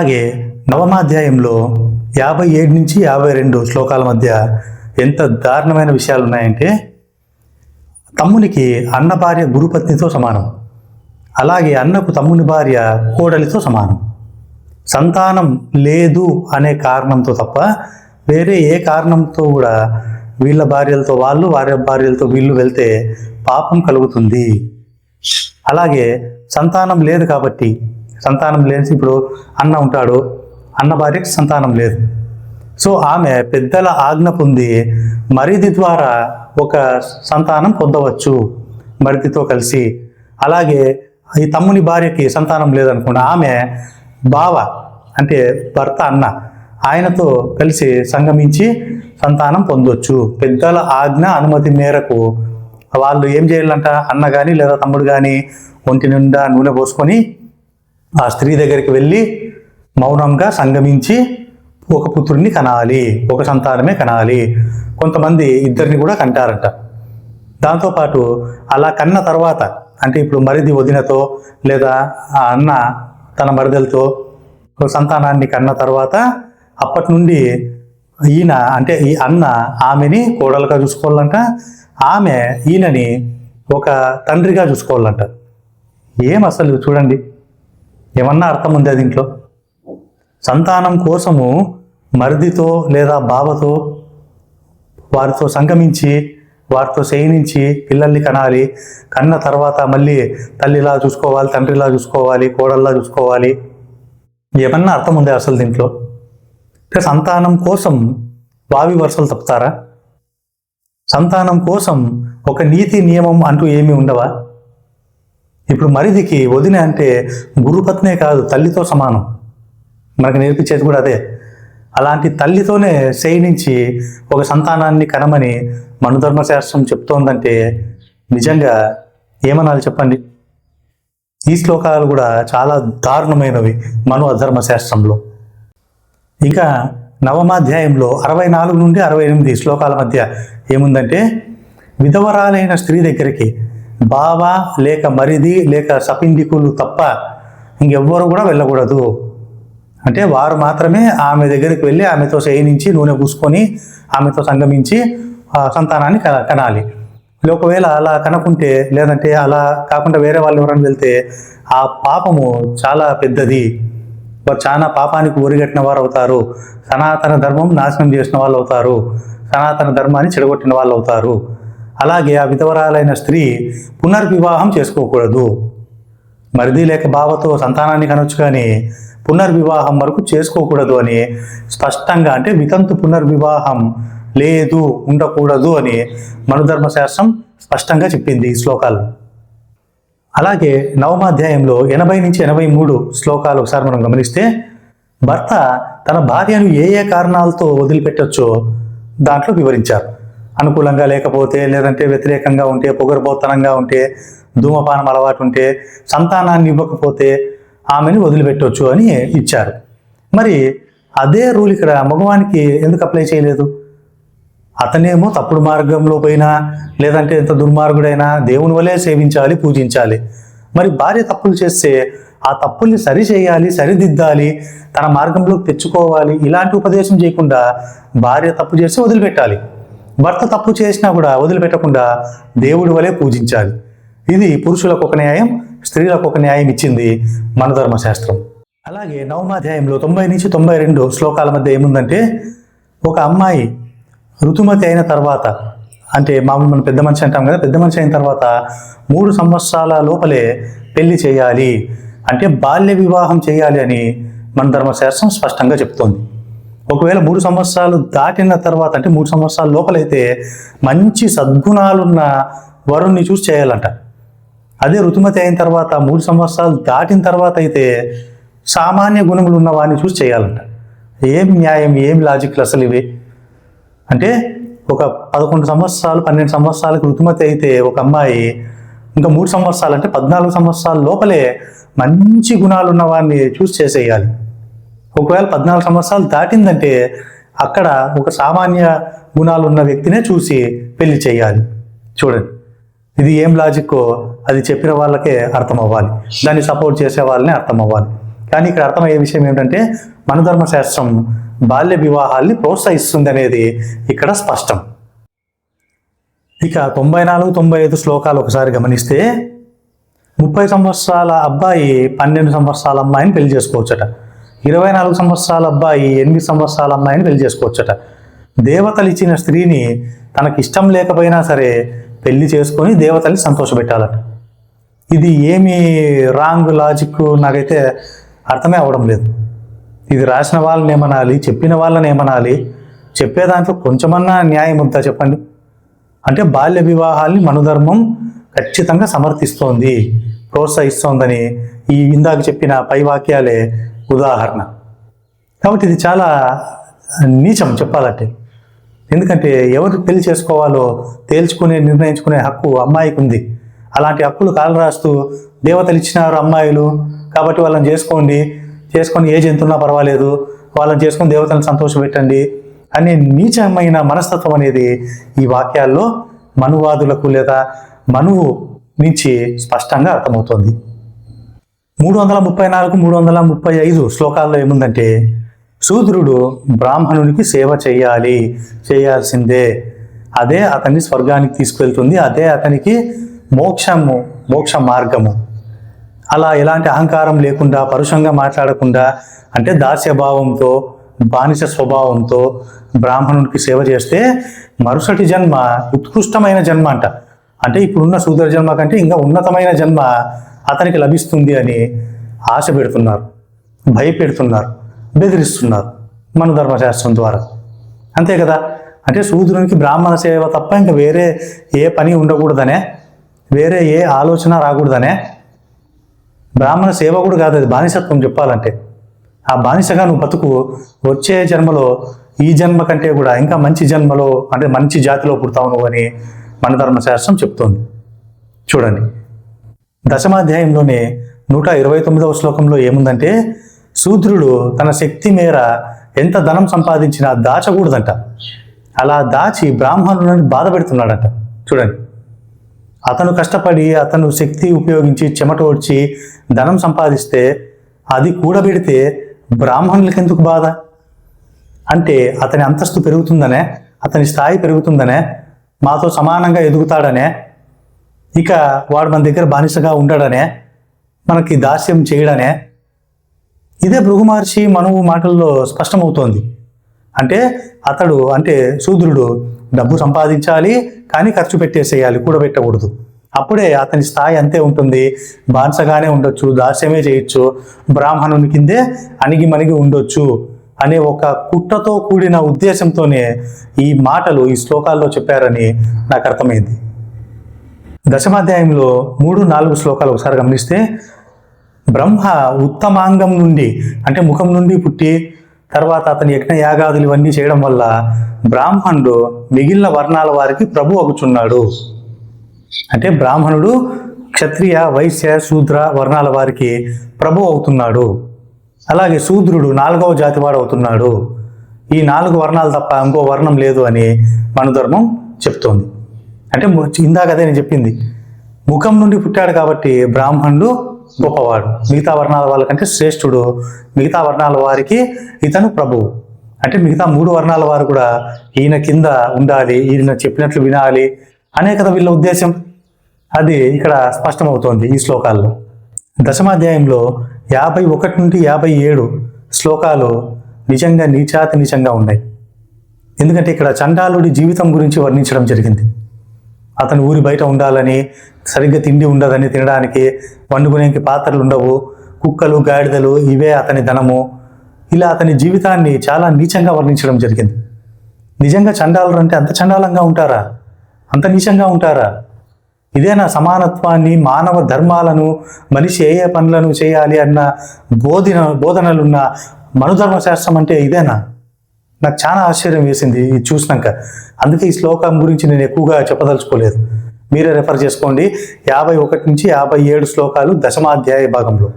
అలాగే నవమాధ్యాయంలో 57 నుంచి 52 శ్లోకాల మధ్య ఎంత దారుణమైన విషయాలు ఉన్నాయంటే, తమ్మునికి అన్న భార్య గురుపత్నితో సమానం, అలాగే అన్నకు తమ్ముని భార్య కోడలితో సమానం. సంతానం లేదు అనే కారణంతో తప్ప వేరే ఏ కారణంతో కూడా వీళ్ళ భార్యలతో వాళ్ళు, వారి భార్యలతో వీళ్ళు వెళ్తే పాపం కలుగుతుంది. అలాగే సంతానం లేదు కాబట్టి, సంతానం లేని ఇప్పుడు అన్న ఉంటాడు, అన్న భార్యకి సంతానం లేదు. సో ఆమె పెద్దల ఆజ్ఞ పొంది మరిది ద్వారా ఒక సంతానం పొందవచ్చు మరిదితో కలిసి. అలాగే ఈ తమ్ముని భార్యకి సంతానం లేదనుకోండి, ఆమె బావ అంటే భర్త అన్న ఆయనతో కలిసి సంగమించి సంతానం పొందొచ్చు. పెద్దల ఆజ్ఞ అనుమతి మేరకు వాళ్ళు ఏం చేయాలంట, అన్న కానీ లేదా తమ్ముడు కానీ ఒంటి నిండా నూనె పోసుకొని ఆ స్త్రీ దగ్గరికి వెళ్ళి మౌనంగా సంగమించి ఒక పుత్రుడిని కనాలి, ఒక సంతానమే కనాలి. కొంతమంది ఇద్దరిని కూడా కంటారంట. దాంతోపాటు అలా కన్న తర్వాత అంటే ఇప్పుడు మరిది వదినతో లేదా ఆ అన్న తన మరిదలతో సంతానాన్ని కన్న తర్వాత అప్పటి నుండి ఈయన అంటే ఈ అన్న ఆమెని కోడలుగా చూసుకోవాలంట, ఆమె ఈయనని ఒక తండ్రిగా చూసుకోవాలంట. ఏం అసలు చూడండి, ఏమన్నా అర్థం ఉందా దీంట్లో? సంతానం కోసము మరిదితో లేదా బావతో వారితో సంగమించి వారితో శయనించి పిల్లల్ని కనాలి. కన్న తర్వాత మళ్ళీ తల్లిలా చూసుకోవాలి, తండ్రిలా చూసుకోవాలి, కోడల్లా చూసుకోవాలి. ఏమన్నా అర్థం ఉందా అసలు దీంట్లో? సంతానం కోసం వావి వరుసలు తప్పుతారా? సంతానం కోసం ఒక నీతి నియమం అంటూ ఏమీ ఉండవా? ఇప్పుడు మరిదికి వదిన అంటే గురుపత్నే కాదు, తల్లితో సమానం. మనకు నేర్పించేది కూడా అదే. అలాంటి తల్లితోనే శయనించి ఒక సంతానాన్ని కనమని మనుధర్మశాస్త్రం చెప్తోందంటే నిజంగా ఏమనాలి చెప్పండి? ఈ శ్లోకాలు కూడా చాలా దారుణమైనవి మను అధర్మశాస్త్రంలో. ఇంకా నవమాధ్యాయంలో 64 నుండి 68 శ్లోకాల మధ్య ఏముందంటే, విధవరాలైన స్త్రీ దగ్గరికి బావ లేక మరిది లేక సపిండికులు తప్ప ఇంకెవ్వరు కూడా వెళ్ళకూడదు. అంటే వారు మాత్రమే ఆమె దగ్గరికి వెళ్ళి ఆమెతో శయనించి నూనె పూసుకొని ఆమెతో సంగమించి సంతానాన్ని కనాలి. ఒకవేళ అలా కనుకుంటే లేదంటే అలా కాకుండా వేరే వాళ్ళు ఎవరైనా వెళ్తే ఆ పాపము చాలా పెద్దది. వారు చాలా పాపానికి ఒరిగట్టిన వారు అవుతారు. సనాతన ధర్మం నాశనం చేసిన వాళ్ళు అవుతారు. సనాతన ధర్మాన్ని చెడగొట్టిన వాళ్ళు అవుతారు. అలాగే ఆ విధవరాలైన స్త్రీ పునర్వివాహం చేసుకోకూడదు. మరిది లేక బావతో సంతానాన్ని కనొచ్చు కానీ పునర్వివాహం వరకు చేసుకోకూడదు అని స్పష్టంగా, అంటే వితంతు పునర్వివాహం లేదు, ఉండకూడదు అని మనుధర్మశాస్త్రం స్పష్టంగా చెప్పింది ఈ శ్లోకాలు. అలాగే నవమాధ్యాయంలో 80 నుంచి 83 శ్లోకాలు ఒకసారి మనం గమనిస్తే, భర్త తన భార్యను ఏ ఏ కారణాలతో వదిలిపెట్టొచ్చో దాంట్లో వివరించారు. అనుకూలంగా లేకపోతే, లేదంటే వ్యతిరేకంగా ఉంటే, పొగరుబోతనంగా ఉంటే, ధూమపానం అలవాటు ఉంటే, సంతానాన్ని ఇవ్వకపోతే ఆమెను వదిలిపెట్టవచ్చు అని ఇచ్చారు. మరి అదే రూల్ ఇక్కడ మగవానికి ఎందుకు అప్లై చేయలేదు? అతనేమో తప్పుడు మార్గంలో పోయినా లేదంటే ఎంత దుర్మార్గుడైనా దేవుని వలే సేవించాలి, పూజించాలి. మరి భార్య తప్పులు చేస్తే ఆ తప్పుల్ని సరి చేయాలి, సరిదిద్దాలి, తన మార్గంలోకి తెచ్చుకోవాలి. ఇలాంటి ఉపదేశం చేయకుండా భార్య తప్పు చేస్తే వదిలిపెట్టాలి, భర్త తప్పు చేసినా కూడా వదిలిపెట్టకుండా దేవుడి వలే పూజించాలి. ఇది పురుషులకు ఒక న్యాయం, స్త్రీలకు ఒక న్యాయం ఇచ్చింది మన ధర్మశాస్త్రం. అలాగే నవమాధ్యాయంలో 90 నుంచి 92 శ్లోకాల మధ్య ఏముందంటే, ఒక అమ్మాయి ఋతుమతి అయిన తర్వాత, అంటే మామూలు మనం పెద్ద మనిషి అంటాం కదా, పెద్ద మనిషి అయిన తర్వాత 3 సంవత్సరాల లోపలే పెళ్లి చేయాలి, అంటే బాల్య వివాహం చేయాలి అని మన ధర్మశాస్త్రం స్పష్టంగా చెప్తోంది. ఒకవేళ 3 సంవత్సరాలు దాటిన తర్వాత, అంటే 3 సంవత్సరాల లోపలైతే మంచి సద్గుణాలున్న వరుణ్ణి చూసి చేయాలంట. అదే ఋతుమతి అయిన తర్వాత 3 సంవత్సరాలు దాటిన తర్వాత అయితే సామాన్య గుణములు ఉన్న వాడిని చూసి చేయాలంట. ఏం న్యాయం, ఏం లాజిక్లు అసలు ఇవి? అంటే ఒక 11 సంవత్సరాలు 12 సంవత్సరాలకు ఋతుమతి అయితే ఒక అమ్మాయి ఇంకా 3 సంవత్సరాలు అంటే 14 సంవత్సరాల లోపలే మంచి గుణాలు ఉన్న వాడిని చూసి చేసేయాలి. ఒకవేళ 14 సంవత్సరాలు దాటిందంటే అక్కడ ఒక సామాన్య గుణాలు ఉన్న వ్యక్తినే చూసి పెళ్లి చేయాలి. చూడండి, ఇది ఏం లాజిక్కో అది చెప్పిన వాళ్ళకే అర్థం అవ్వాలి, దాన్ని సపోర్ట్ చేసే వాళ్ళనే అర్థం అవ్వాలి. కానీ ఇక్కడ అర్థమయ్యే విషయం ఏమిటంటే మనుధర్మశాస్త్రం బాల్య వివాహాల్ని ప్రోత్సహిస్తుంది అనేది ఇక్కడ స్పష్టం. ఇక 94-95 శ్లోకాలు ఒకసారి గమనిస్తే 30 సంవత్సరాల అబ్బాయి 12 సంవత్సరాల అమ్మాయిని పెళ్లి చేసుకోవచ్చట. 24 సంవత్సరాల అబ్బాయి 8 సంవత్సరాల అమ్మాయిని పెళ్లి చేసుకోవచ్చట. దేవతలు ఇచ్చిన స్త్రీని తనకి ఇష్టం లేకపోయినా సరే పెళ్లి చేసుకొని దేవతల్ని సంతోషపెట్టాలట. ఇది ఏమి రాంగ్ లాజిక్ నాకైతే అర్థమే అవడం లేదు. ఇది రాసిన వాళ్ళని ఏమనాలి, చెప్పిన వాళ్ళని ఏమనాలి? చెప్పే దాంట్లో కొంచెమన్నా న్యాయం ఉందా చెప్పండి? అంటే బాల్య వివాహాల్ని మనుధర్మం ఖచ్చితంగా సమర్థిస్తోంది, ప్రోత్సహిస్తోందని ఈ ఇందాక చెప్పిన పై వాక్యాలే ఉదాహరణ. కాబట్టి ఇది చాలా నీచం చెప్పాలంటే. ఎందుకంటే ఎవరు పెళ్లి చేసుకోవాలో నిర్ణయించుకునే హక్కు అమ్మాయికి ఉంది. అలాంటి హక్కులు కాలు రాస్తూ దేవతలు ఇచ్చినారు అమ్మాయిలు కాబట్టి వాళ్ళని చేసుకొని ఏ జంతువున్నా పర్వాలేదు, వాళ్ళని చేసుకొని దేవతలను సంతోషపెట్టండి అనే నీచమైన మనస్తత్వం అనేది ఈ వాక్యాల్లో మనువాదులకు లేదా మనువు నుంచి స్పష్టంగా అర్థమవుతుంది. 334-335 శ్లోకాల్లో ఏముందంటే శూద్రుడు బ్రాహ్మణునికి సేవ చేయాల్సిందే, అదే అతన్ని స్వర్గానికి తీసుకువెళ్తుంది, అదే అతనికి మోక్ష మార్గము. అలా ఎలాంటి అహంకారం లేకుండా, పరుషంగా మాట్లాడకుండా, అంటే దాస్యభావంతో, బానిస స్వభావంతో బ్రాహ్మణునికి సేవ చేస్తే మరుసటి జన్మ ఉత్కృష్టమైన జన్మ అంట. అంటే ఇప్పుడున్న శూద్ర జన్మ కంటే ఇంకా ఉన్నతమైన జన్మ అతనికి లభిస్తుంది అని ఆశ పెడుతున్నారు, భయపెడుతున్నారు, బెదిరిస్తున్నారు మనుధర్మశాస్త్రం ద్వారా. అంతే కదా? అంటే శూద్రునికి బ్రాహ్మణ సేవ తప్ప ఇంకా వేరే ఏ పని ఉండకూడదనే, వేరే ఏ ఆలోచన రాకూడదనే. బ్రాహ్మణ సేవ కూడా కాదు అది, బానిసత్వం చెప్పాలంటే. ఆ బానిసగా నువ్వు బతుకు, వచ్చే జన్మలో ఈ జన్మ కంటే కూడా ఇంకా మంచి జన్మలో, అంటే మంచి జాతిలో పుడతావు నువ్వు అని మన ధర్మశాస్త్రం చెప్తోంది. చూడండి, 10వ అధ్యాయంలోనే 129వ శ్లోకంలో ఏముందంటే శూద్రుడు తన శక్తి మేర ఎంత ధనం సంపాదించినా దాచకూడదంట. అలా దాచి బ్రాహ్మణులను బాధ పెడుతున్నాడంట. చూడండి, అతను కష్టపడి, అతను శక్తి ఉపయోగించి, చెమట ఓడ్చి ధనం సంపాదిస్తే అది కూడబెడితే బ్రాహ్మణులకి ఎందుకు బాధ? అంటే అతని అంతస్తు పెరుగుతుందనే, అతని స్థాయి పెరుగుతుందనే, మాతో సమానంగా ఎదుగుతాడనే, ఇక వాడు మన దగ్గర బానిసగా ఉండడనే, మనకి దాస్యం చేయడనే. ఇదే భృగు మహర్షి మనువు మాటల్లో స్పష్టమవుతోంది. అంటే శూద్రుడు డబ్బు సంపాదించాలి కానీ ఖర్చు పెట్టేసేయాలి, కూడబెట్టకూడదు. అప్పుడే అతని స్థాయి అంతే ఉంటుంది, బానిసగానే ఉండొచ్చు, దాస్యమే చేయొచ్చు, బ్రాహ్మణుని కిందే అణిగి మణిగి ఉండొచ్చు అనే ఒక కుట్రతో కూడిన ఉద్దేశంతోనే ఈ మాటలు ఈ శ్లోకాల్లో చెప్పారని నాకు అర్థమైంది. 10వ అధ్యాయంలో 3-4 శ్లోకాలు ఒకసారి గమనిస్తే బ్రహ్మ ఉత్తమాంగం నుండి, అంటే ముఖం నుండి పుట్టి తర్వాత అతని యజ్ఞయాగాదులు ఇవన్నీ చేయడం వల్ల బ్రాహ్మణుడు మిగిలిన వర్ణాల వారికి ప్రభు అగుచున్నాడు. అంటే బ్రాహ్మణుడు క్షత్రియ, వైశ్య, శూద్ర వర్ణాల వారికి ప్రభు అవుతున్నాడు. అలాగే శూద్రుడు 4వ జాతివాడు అవుతున్నాడు. ఈ 4 వర్ణాలు తప్ప ఇంకో వర్ణం లేదు అని మనుధర్మం చెప్తోంది. అంటే ఇందాక అదే నేను చెప్పింది, ముఖం నుండి పుట్టాడు కాబట్టి బ్రాహ్మణుడు గొప్పవాడు, మిగతా వర్ణాల వాళ్ళకంటే శ్రేష్ఠుడు, మిగతా వర్ణాల వారికి ఇతను ప్రభువు. అంటే మిగతా 3 వర్ణాల వారు కూడా ఈయన కింద ఉండాలి, ఈయన చెప్పినట్లు వినాలి అనే కదా వీళ్ళ ఉద్దేశం. అది ఇక్కడ స్పష్టమవుతోంది ఈ శ్లోకాల్లో. 10వ అధ్యాయంలో 51-57 శ్లోకాలు నిజంగా నీచంగా ఉన్నాయి. ఎందుకంటే ఇక్కడ చండాలుడి జీవితం గురించి వర్ణించడం జరిగింది. అతను ఊరి బయట ఉండాలని, సరిగ్గా తిండి ఉండదని, తినడానికి వండుకునేకి పాత్రలు ఉండవు, కుక్కలు, గాడిదలు ఇవే అతని ధనము. ఇలా అతని జీవితాన్ని చాలా నీచంగా వర్ణించడం జరిగింది. నిజంగా చండాలురు అంటే అంత చండాలంగా ఉంటారా? అంత నీచంగా ఉంటారా? ఇదేనా సమానత్వాన్ని, మానవ ధర్మాలను, మనిషి ఏ ఏ పనులను చేయాలి అన్న బోధనలున్న మనుధర్మశాస్త్రం అంటే ఇదేనా? నాకు చాలా ఆశ్చర్యం వేసింది ఇది చూసినాక. అందుకే ఈ శ్లోకం గురించి నేను ఎక్కువగా చెప్పదలుచుకోలేదు. మీరే రెఫర్ చేసుకోండి. 51-57 శ్లోకాలు 10వ అధ్యాయ భాగంలో.